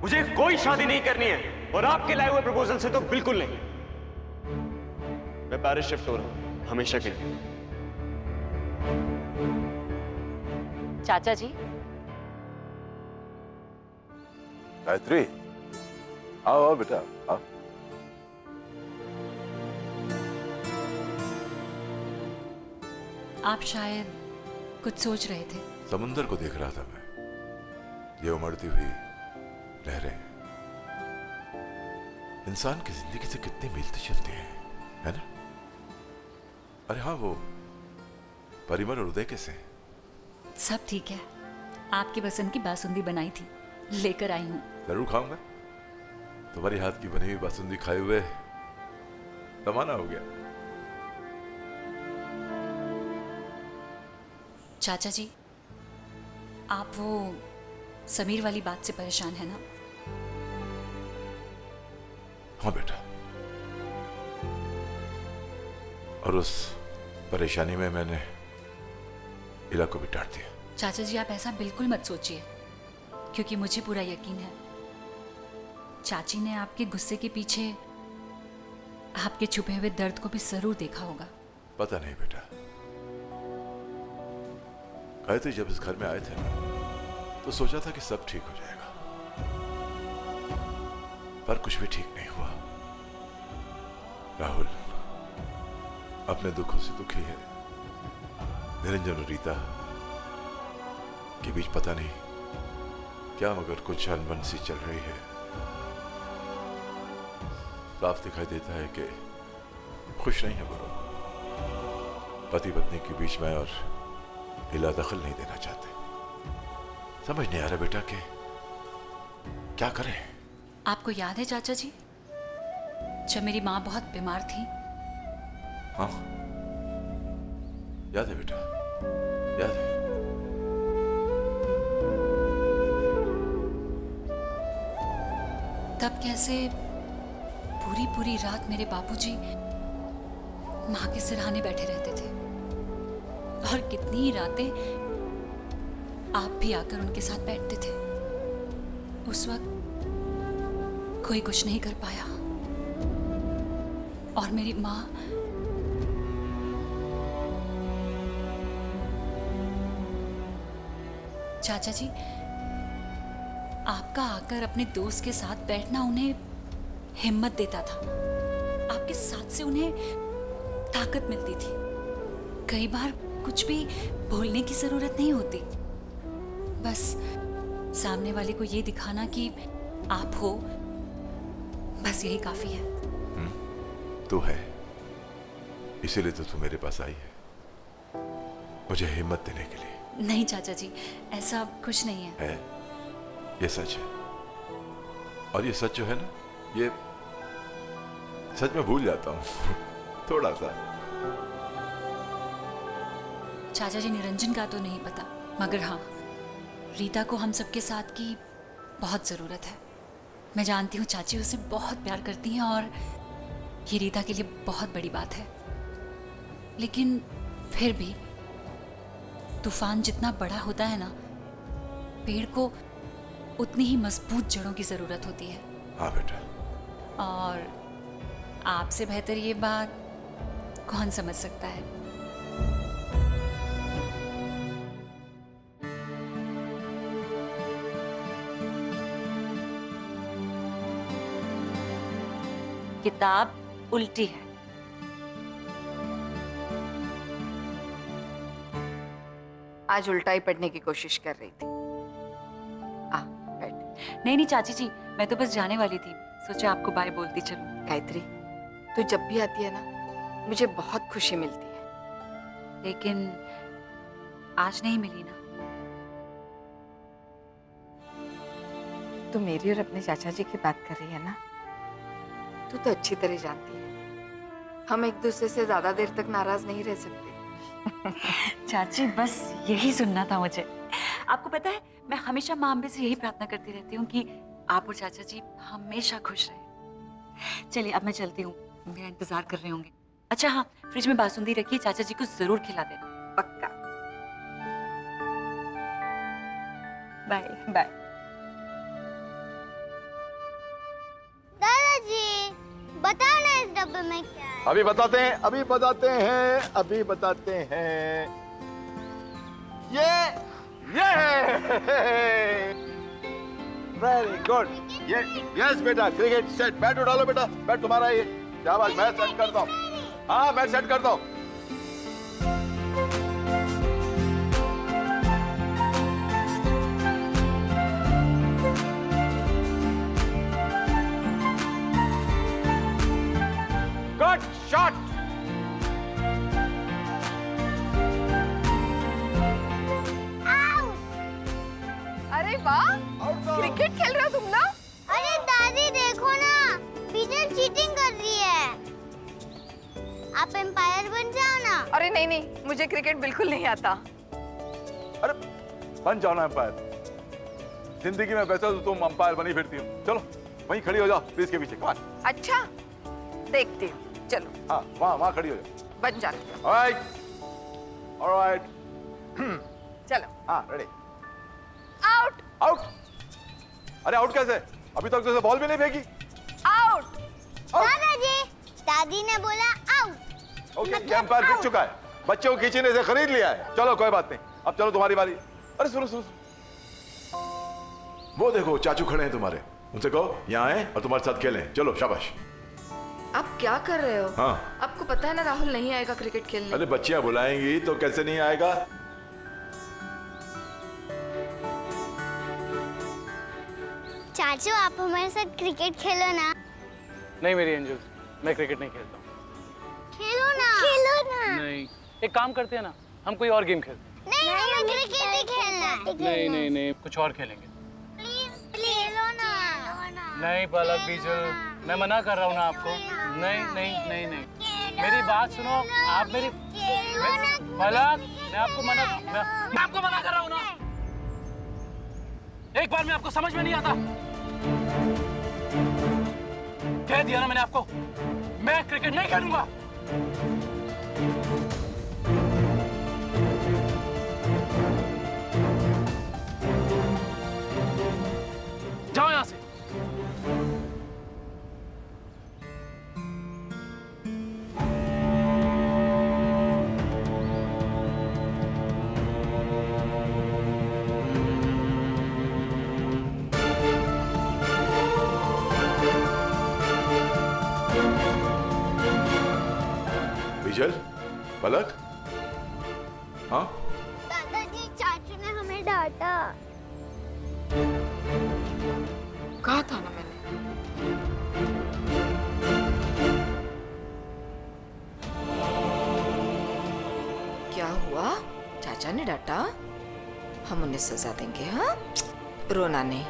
मुझे कोई शादी नहीं करनी है, और आपके लाए हुए प्रपोजल से तो बिल्कुल नहीं। मैं पेरिस शिफ्ट हो रहा हूं हमेशा के लिए। चाचा जी। गायत्री, आओ आओ बेटा आओ। आप शायद कुछ सोच रहे थे। समुंदर को देख रहा था मैं, ये उमड़ती हुई लहरें इंसान की जिंदगी से कितनी मिलती जुलती हैं, है ना? अरे हाँ, वो परिमल और उदय कैसे हैं? सब ठीक है। आपकी पसंद की बासुंदी बनाई थी, लेकर आई हूँ। जरूर खाऊंगा। तुम्हारी हाथ की बनी हुई बासुंदी खाए हुए जमाना हो गया। चाचा जी, आप वो समीर वाली बात से परेशान है ना? हाँ बेटा, और उस परेशानी में मैंने इला को भी डांट दिया। चाचा जी, आप ऐसा बिल्कुल मत सोचिए, क्योंकि मुझे पूरा यकीन है चाची ने आपके गुस्से के पीछे आपके छुपे हुए दर्द को भी जरूर देखा होगा। पता नहीं बेटा, गायत्री जब इस घर में आए थे ना, तो सोचा था कि सब ठीक हो जाएगा, पर कुछ भी ठीक नहीं हुआ। राहुल अपने दुखों से दुखी है। निरंजन और रीता के बीच पता नहीं क्या, मगर कुछ अनबन सी चल रही है। साफ दिखाई देता है कि खुश नहीं है वो लोग। पति पत्नी के बीच में और हिला दखल नहीं देना चाहते। समझ नहीं आ रहा बेटा कि क्या करें। आपको याद है चाचा जी, जब मेरी माँ बहुत बीमार थी? हाँ याद है बेटा, याद है। तब कैसे पूरी पूरी रात मेरे बापूजी माँ के सिरहाने बैठे रहते थे, और कितनी ही रातें आप भी आकर उनके साथ बैठते थे। उस वक्त कोई कुछ नहीं कर पाया, और मेरी माँ चाचा जी, आपका आकर अपने दोस्त के साथ बैठना उन्हें हिम्मत देता था। आपके साथ से उन्हें ताकत मिलती थी। कई बार कुछ भी बोलने की जरूरत नहीं होती, बस सामने वाले को ये दिखाना कि आप हो, बस यही काफी है। तू है, इसीलिए तो तू मेरे पास आई है, मुझे हिम्मत देने के लिए। नहीं चाचा जी, ऐसा कुछ नहीं है। ये सच है, और ये सच जो है ना, ये सच में भूल जाता हूँ थोड़ा सा। चाचा जी, निरंजन का तो नहीं पता, मगर हाँ, रीता को हम सबके साथ की बहुत ज़रूरत है। मैं जानती हूँ चाची उसे बहुत प्यार करती हैं, और ये रीता के लिए बहुत बड़ी बात है। लेकिन फिर भी तूफान जितना बड़ा होता है ना, पेड़ को उतनी ही मजबूत जड़ों की ज़रूरत होती है। हाँ बेटा। और आपसे बेहतर ये बात कौन समझ सकता है। किताब उल्टी है। आज उल्टा ही पढ़ने की कोशिश कर रही थी। आ बैठ। नहीं नहीं चाची जी, मैं तो बस जाने वाली थी, सोचा आपको बाय बोलती चलूं। गायत्री, तू जब भी आती है ना, मुझे बहुत खुशी मिलती है। लेकिन आज नहीं मिली ना। तू मेरी और अपने चाचा जी की बात कर रही है ना? तू तो अच्छी तरह जानती है, हम एक दूसरे से ज्यादा देर तक नाराज नहीं रह सकते। चाची, बस यही सुनना था मुझे। आपको पता है, मैं हमेशा माँ अम्बे से यही प्रार्थना करती रहती हूँ कि आप और चाचा जी हमेशा खुश रहें। चलिए अब मैं चलती हूँ, मेरा इंतजार कर रहे होंगे। अच्छा हाँ, फ्रिज में बासुंदी रखिए, चाचा जी को जरूर खिला देना। पक्का। Bye bye. टेबल में क्या है? अभी बताते हैं, अभी बताते हैं, अभी बताते हैं। ये वेरी गुड। ये यस बेटा, क्रिकेट सेट। बैट उठा लो बेटा, बैट तुम्हारा ये। शाबाश, मैं सेट करता हूँ। हाँ, मैं सेट करता हूँ। Good shot. अरे वाह, क्रिकेट खेल रहे हो तुम लोग? अरे दादी देखो ना, बीजल चीटिंग कर रही है। आप एम्पायर बन जाओ ना। अरे नहीं नहीं, मुझे क्रिकेट बिल्कुल नहीं आता। अरे बन जाओ ना अंपायर। जिंदगी में वैसे तो तुम अंपायर बनी फिरती हो। चलो वहीं खड़ी हो जाओ, प्लीज के पीछे। कमान। अच्छा, देखती हूँ। चलो। हाँ, वहाँ खड़ी हो जाओ। बन जाती हूँ। ऑलराइट। चलो। हाँ, रेडी। आउट। आउट। अरे आउट कैसे? अभी तक तो बॉल भी नहीं फेंकी। आउट। दादाजी, दादी ने बोला आउट। ओके, ये अंपायर जीत चुका है। बच्चों को खींचने से खरीद लिया है। चलो कोई बात नहीं, अब चलो तुम्हारी बारी। अरे सुनो सुनो, वो देखो चाचू खड़े हैं तुम्हारे। उनसे कहो यहाँ आए और तुम्हारे साथ खेलें। चलो शाबाश। आप क्या कर रहे हो? हाँ, आपको पता है ना राहुल नहीं आएगा क्रिकेट खेलने। अरे बच्चियां बुलाएंगी तो कैसे नहीं आएगा। चाचू, आप हमारे साथ क्रिकेट खेलो ना। नहीं मेरी एंजल, मैं क्रिकेट नहीं खेलता हूँ। खेलो ना। खेलो ना। नहीं, एक काम करते हैं ना, हम कोई और गेम खेलते हैं। नहीं, हमें क्रिकेट ही खेलना है। नहीं नहीं नहीं, कुछ और खेलेंगे। प्लीज खेलो ना। नहीं पलक बीजल, मैं मना कर रहा हूँ ना आपको। नहीं नहीं नहीं नहीं, मेरी बात सुनो। आप मेरी पलक, मैं आपको मना कर रहा हूँ ना। एक बार में आपको समझ में नहीं आता? कह दिया ना मैंने आपको, मैं क्रिकेट नहीं खेलूंगा। जाओ यहां से। बीजल, पलक, हाँ दादाजी, चाचू ने हमें डांटा। कहा था ना मैंने। क्या हुआ? चाचा ने डांटा? हम उन्हें सजा देंगे। हाँ, रोना नहीं।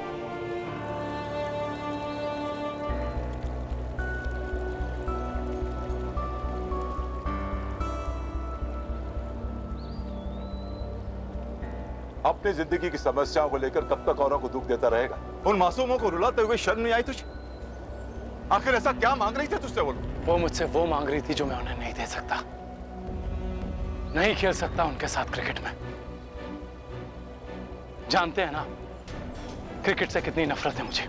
अपनी जिंदगी की समस्याओं को लेकर कब तक औरों को दुख देता रहेगा? उन मासूमों को रुलाते हुए शर्म नहीं आई तुझे? आखिर ऐसा क्या मांग रही थी तुझसे? वो मुझसे वो मांग रही थी जो मैं उन्हें नहीं दे सकता। नहीं खेल सकता उनके साथ क्रिकेट में। जानते हैं ना क्रिकेट से कितनी नफरत है मुझे।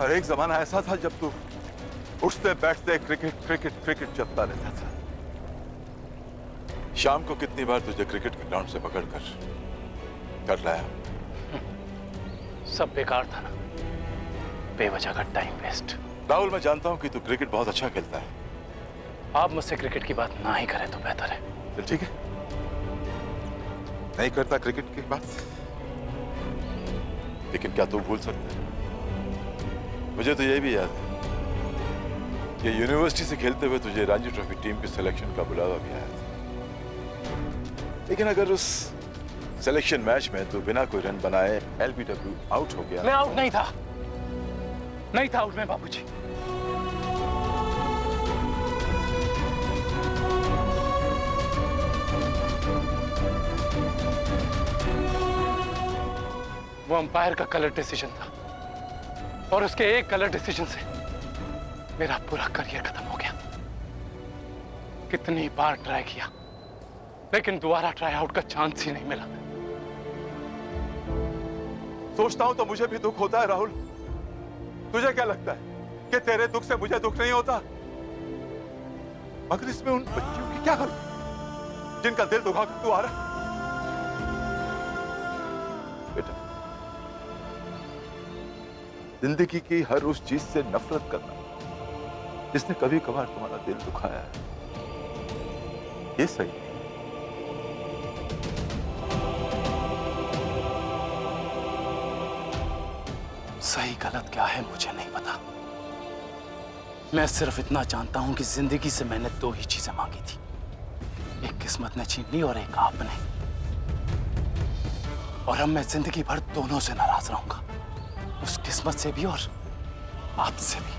हर एक जमाना ऐसा था जब तू उठते बैठते क्रिकेट क्रिकेट क्रिकेट चलता रहता था। शाम को कितनी बार तुझे क्रिकेट के ग्राउंड से पकड़कर कर लाया। सब बेकार था ना, बेवजह का टाइम वेस्ट। राहुल, मैं जानता हूं कि तू क्रिकेट बहुत अच्छा खेलता है। आप मुझसे क्रिकेट की बात ना ही करें तो बेहतर है। चल ठीक है, नहीं करता क्रिकेट की बात, लेकिन क्या तू भूल सकता है? मुझे तो ये भी याद है कि यूनिवर्सिटी से खेलते हुए तुझे रणजी ट्रॉफी टीम की सिलेक्शन का बुलावा भी आया था। लेकिन अगर उस सिलेक्शन मैच में तू बिना कोई रन बनाए एलबीडब्ल्यू आउट हो गया। मैं आउट नहीं था, नहीं था आउट में बाबूजी। वो अंपायर का गलत डिसीजन था और उसके एक गलत डिसीजन से मेरा पूरा करियर खत्म हो गया। कितनी बार ट्राई किया लेकिन दोबारा ट्राई आउट का चांस ही नहीं मिला। सोचता हूं तो मुझे भी दुख होता है राहुल तुझे क्या लगता है कि तेरे दुख से मुझे दुख नहीं होता? मगर इसमें उन बच्चियों की क्या गलती जिनका दिल दुखा कर तू आ रहा है? बेटा, जिंदगी की हर उस चीज से नफरत करना जिसने कभी कभार तुम्हारा दिल दुखाया है, ये सही है। सही गलत क्या है मुझे नहीं पता। मैं सिर्फ इतना जानता हूं कि जिंदगी से मैंने दो ही चीजें मांगी थी, एक किस्मत ने छीन ली और एक आपने। और अब मैं जिंदगी भर दोनों से नाराज रहूंगा, उस किस्मत से भी और आपसे भी।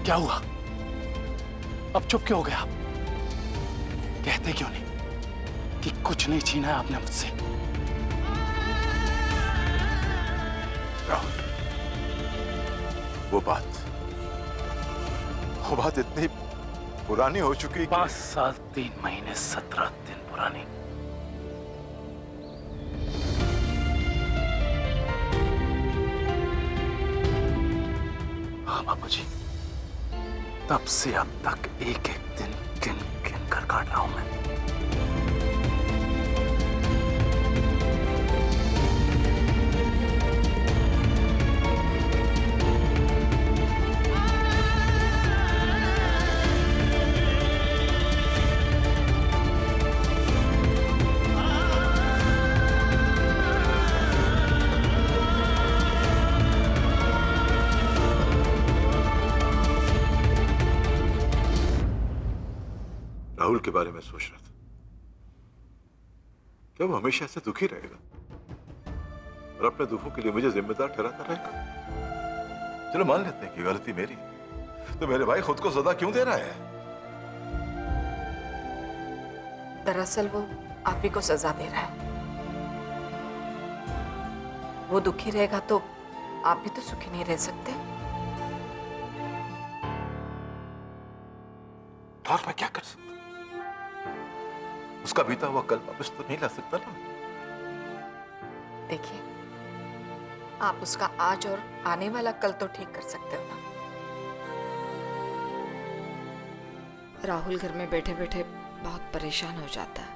क्या हुआ? अब चुप क्यों हो गया? कहते क्यों नहीं कि कुछ नहीं छीना है आपने मुझसे? राहुल, वो बात इतनी पुरानी हो चुकी। 5 साल 3 महीने 17 दिन पुरानी। हाँ बाबूजी, तब से अब तक एक एक दिन गिन गिन कर काट रहा हूं मैं। राहुल के बारे में सोच रहा था, क्या वो हमेशा ऐसे दुखी रहेगा और अपने दुखों के लिए मुझे जिम्मेदार ठहराता रहेगा? चलो मान लेते हैं कि गलती मेरी, तो मेरे भाई खुद को सजा क्यों दे रहा है? दरअसल वो आप ही को सजा दे रहा है। वो दुखी रहेगा तो आप भी तो सुखी नहीं रह सकते। और मैं क्या कर सकता? उसका बीता हुआ कल वापस तो नहीं ला सकता ना। देखिए, आप उसका आज और आने वाला कल तो ठीक कर सकते हो ना। राहुल घर में बैठे बैठे बहुत परेशान हो जाता है।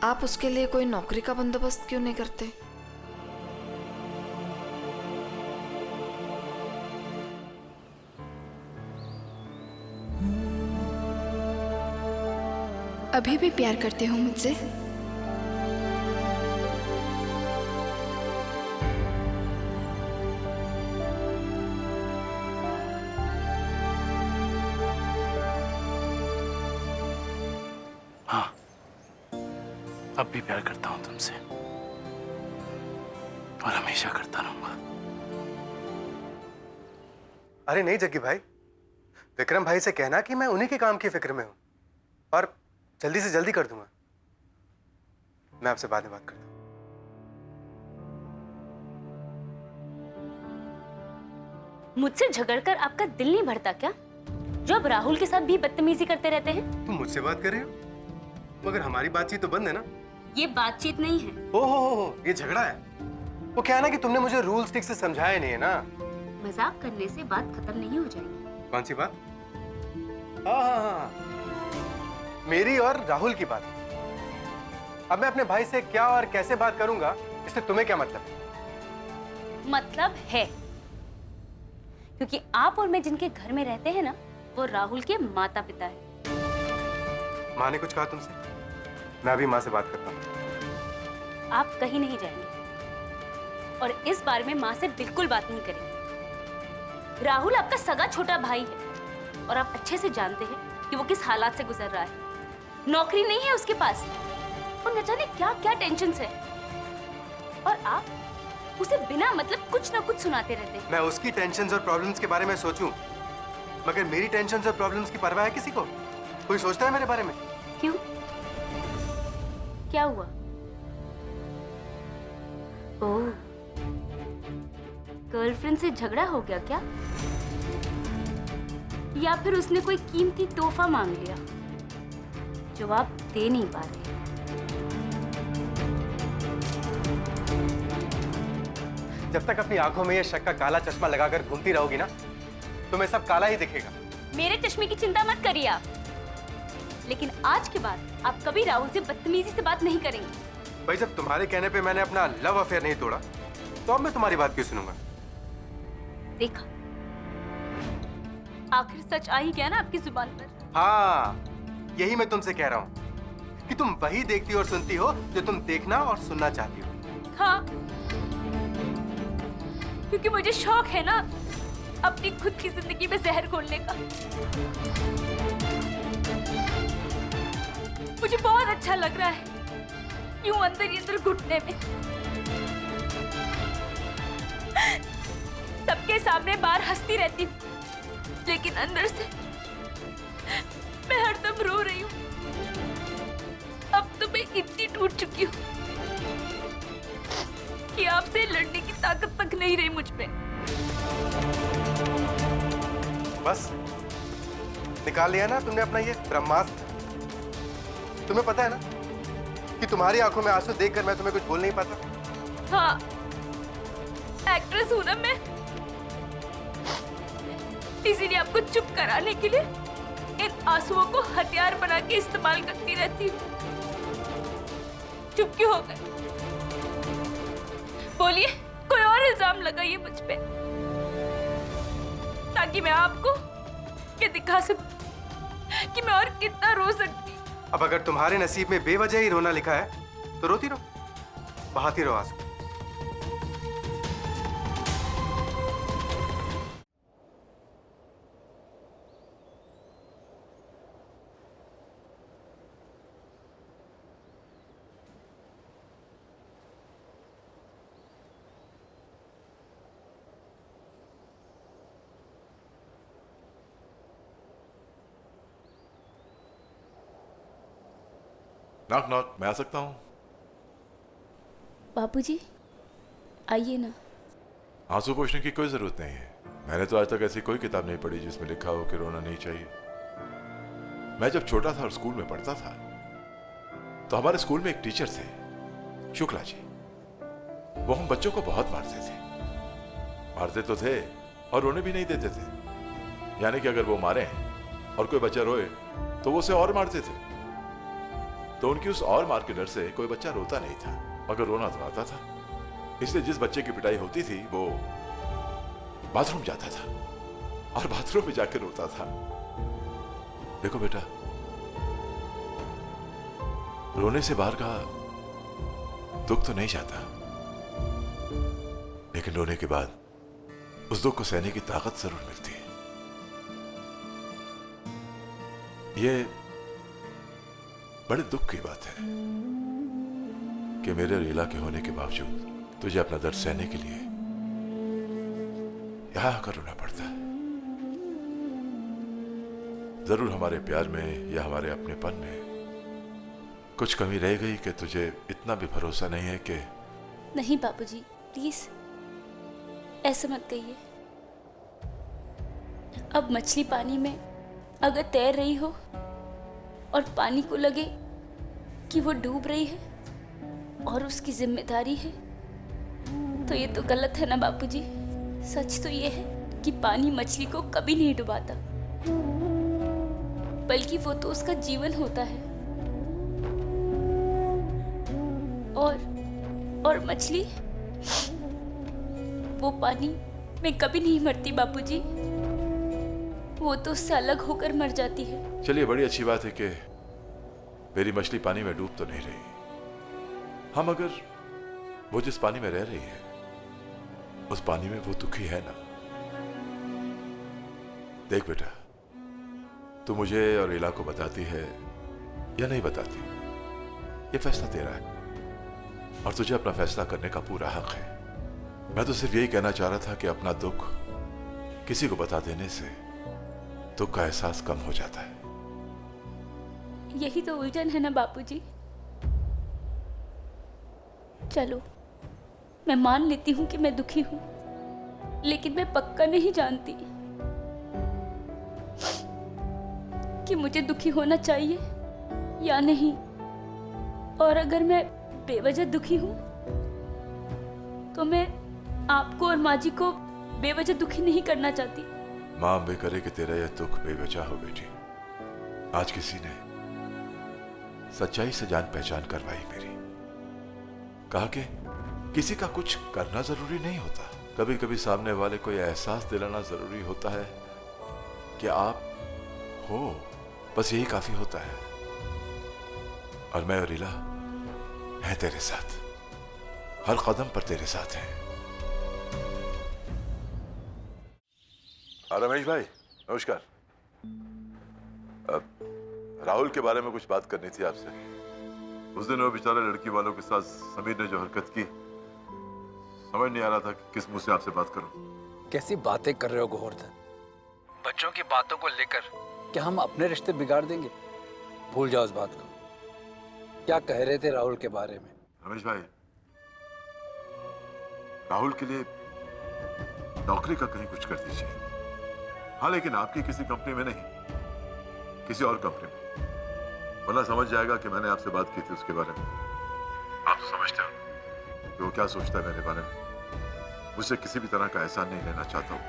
आप उसके लिए कोई नौकरी का बंदोबस्त क्यों नहीं करते? अभी भी प्यार करते हो मुझसे? हाँ, अब भी प्यार करता हूं तुमसे और हमेशा करता रहूंगा। अरे नहीं जग्गी भाई, विक्रम भाई से कहना कि मैं उन्हीं के काम की फिक्र में हूं और जल्दी से जल्दी कर दूंगा। मैं आपसे बाद में बात करता हूं। मुझसे झगड़कर आपका दिल नहीं भरता क्या? जो आप राहुल के साथ भी बदतमीजी करते रहते हैं। तुम मुझसे बात कर रहे हो, मगर हमारी बातचीत तो बंद है ना। ये बातचीत नहीं है। हो, ये झगड़ा है। वो क्या है ना कि तुमने मुझे रूल्स ठीक से समझाया नहीं है ना। मजाक करने से बात खत्म नहीं हो जाएगी। कौन सी बात? हाँ, मेरी और राहुल की बात। अब मैं अपने भाई से क्या और कैसे बात करूंगा, इससे तुम्हें क्या मतलब है? मतलब है, क्योंकि आप और मैं जिनके घर में रहते हैं ना, वो राहुल के माता पिता है। माँ ने कुछ कहा तुमसे? मैं अभी माँ से बात करता हूँ। आप कहीं नहीं जाएंगे और इस बारे में माँ से बिल्कुल बात नहीं करेंगे। राहुल आपका सगा छोटा भाई है और आप अच्छे से जानते हैं कि वो किस हालात से गुजर रहा है। नौकरी नहीं है उसके पास और न जाने क्या क्या टेंशन है, और आप उसे बिना मतलब कुछ ना कुछ सुनाते रहते हैं। मैं उसकी टेंशन्स और प्रॉब्लम्स के बारे में सोचूं, मगर मेरी टेंशन्स और प्रॉब्लम्स की परवाह है किसी को? कोई सोचता है मेरे बारे में? क्यों? क्या हुआ? ओह, गर्लफ्रेंड से झगड़ा हो गया क्या? या फिर उसने कोई कीमती तोहफा मांग लिया जो आप दे नहीं पा रहे? जब तक अपनी आंखों में ये शक का काला चश्मा लगाकर घूमती रहोगी ना, तुम्हें सब काला ही दिखेगा। मेरे चश्मे की चिंता मत करिए आप, लेकिन आज के बाद आप कभी राहुल से बदतमीजी से बात नहीं करेंगे। भाई जब तुम्हारे कहने पे मैंने अपना लव अफेयर नहीं तोड़ा, तो अब मैं तुम्हारी बात क्यों सुनूंगा? देखा, आखिर सच आ ही गया ना आपकी जुबान पर। हाँ, यही मैं तुमसे कह रहा हूँ कि तुम वही देखती और सुनती हो जो तुम देखना और सुनना चाहती हो। हाँ, क्योंकि मुझे शौक है ना अपनी खुद की जिंदगी में जहर घोलने का। मुझे बहुत अच्छा लग रहा है यूं अंदर ही अंदर घुटने में। सबके सामने बाहर हंसती रहती हूँ, लेकिन अंदर से मैं हरदम रो रही हूँ। अब तो मैं इतनी टूट चुकी हूँ कि आपसे लड़ने की ताकत तक नहीं रही मुझ में। बस निकाल लिया ना तुमने अपना ये ब्रह्मास्त्र। तुम्हें पता है ना कि तुम्हारी आंखों में आंसू देखकर मैं तुम्हें कुछ बोल नहीं पाता। हाँ, एक्ट्रेस हूं ना मैं, इसीलिए आपको चुप कराने के लिए इन आंसुओं को हथियार बना के इस्तेमाल करती रहती हूँ। चुप क्यों हो गए? बोलिए, कोई और इल्जाम लगाइए मुझ पे, ताकि मैं आपको ये दिखा सकूं कि मैं और कितना रो सकती हूँ। अब अगर तुम्हारे नसीब में बेवजह ही रोना लिखा है तो रोती रहो, बहाती रहो आंसू। नॉक नॉक, मैं आ सकता हूँ? बाबूजी, आइए ना। आंसू पोंछने की कोई जरूरत नहीं है। मैंने तो आज तक ऐसी कोई किताब नहीं पढ़ी जिसमें लिखा हो कि रोना नहीं चाहिए। मैं जब छोटा था और स्कूल में पढ़ता था, तो हमारे स्कूल में एक टीचर थे, शुक्ला जी। वो हम बच्चों को बहुत मारते थे। मारते तो थे और रोने भी नहीं देते थे। यानी कि अगर वो मारे और कोई बच्चा रोए तो वो उसे और मारते थे। तो उनकी उस और मार के डर से कोई बच्चा रोता नहीं था, मगर रोना तो आता था। इसलिए जिस बच्चे की पिटाई होती थी वो बाथरूम जाता था और बाथरूम में जाकर रोता था। देखो बेटा, रोने से बाहर का दुख तो नहीं जाता, लेकिन रोने के बाद उस दुख को सहने की ताकत जरूर मिलती है। ये बड़े दुख की बात है कि मेरे और लीला के होने के बावजूद तुझे अपना दर्द सहने के लिए यहां आकर रोना पड़ता है। जरूर हमारे प्यार में या हमारे अपनेपन में कुछ कमी रह गई कि तुझे इतना भी भरोसा नहीं है कि। नहीं बाबूजी, प्लीज ऐसे मत कहिए। अब मछली पानी में अगर तैर रही हो और पानी को लगे कि वो डूब रही है और उसकी जिम्मेदारी है, तो ये तो गलत है ना बापूजी। सच तो ये है कि पानी मछली को कभी नहीं डुबाता, बल्कि वो तो उसका जीवन होता है। और मछली वो पानी में कभी नहीं मरती बापूजी, वो तो उससे अलग होकर मर जाती है। चलिए, बड़ी अच्छी बात है कि मेरी मछली पानी में डूब तो नहीं रही। हम अगर वो जिस पानी में रह रही है उस पानी में वो दुखी है ना। देख बेटा, तू मुझे और लीला को बताती है या नहीं बताती, ये फैसला तेरा है और तुझे अपना फैसला करने का पूरा हक है। मैं तो सिर्फ यही कहना चाह रहा था कि अपना दुख किसी को बता देने से दुख का एहसास कम हो जाता है। यही तो उलझन है ना बापूजी। चलो, मैं मान लेती हूँ कि मैं दुखी हूँ, लेकिन मैं पक्का नहीं जानती कि मुझे दुखी होना चाहिए या नहीं। और अगर मैं बेवजह दुखी हूँ तो मैं आपको और माँ जी को बेवजह दुखी नहीं करना चाहती। मां अम्बे करे कि तेरा यह दुख बेवजह हो बेटी। आज किसी ने सच्चाई से जान पहचान करवाई मेरी। कहा कि किसी का कुछ करना जरूरी नहीं होता, कभी कभी सामने वाले को यह एहसास दिलाना जरूरी होता है कि आप हो, बस यही काफी होता है। और मैं और रीला है तेरे साथ, हर कदम पर तेरे साथ हैं। रमेश भाई नमस्कार। राहुल के बारे में कुछ बात करनी थी आपसे। उस दिन वो बेचारे लड़की वालों के साथ समीर ने जो हरकत की, समझ नहीं आ रहा था कि किस मुंह से आपसे बात करूं। कैसी बातें कर रहे हो गोवर्धन? बच्चों की बातों को लेकर क्या हम अपने रिश्ते बिगाड़ देंगे? भूल जाओ इस बात को। क्या कह रहे थे राहुल के बारे में? रमेश भाई, राहुल के लिए नौकरी का कहीं कुछ कर दीजिए। हाँ, लेकिन आपकी किसी कंपनी में नहीं, किसी और कंपनी में। वरना समझ जाएगा कि मैंने आपसे बात की थी उसके बारे में। आप तो समझते हो कि वो क्या सोचता है मेरे बारे में। मुझसे किसी भी तरह का एहसान नहीं लेना चाहता हूँ।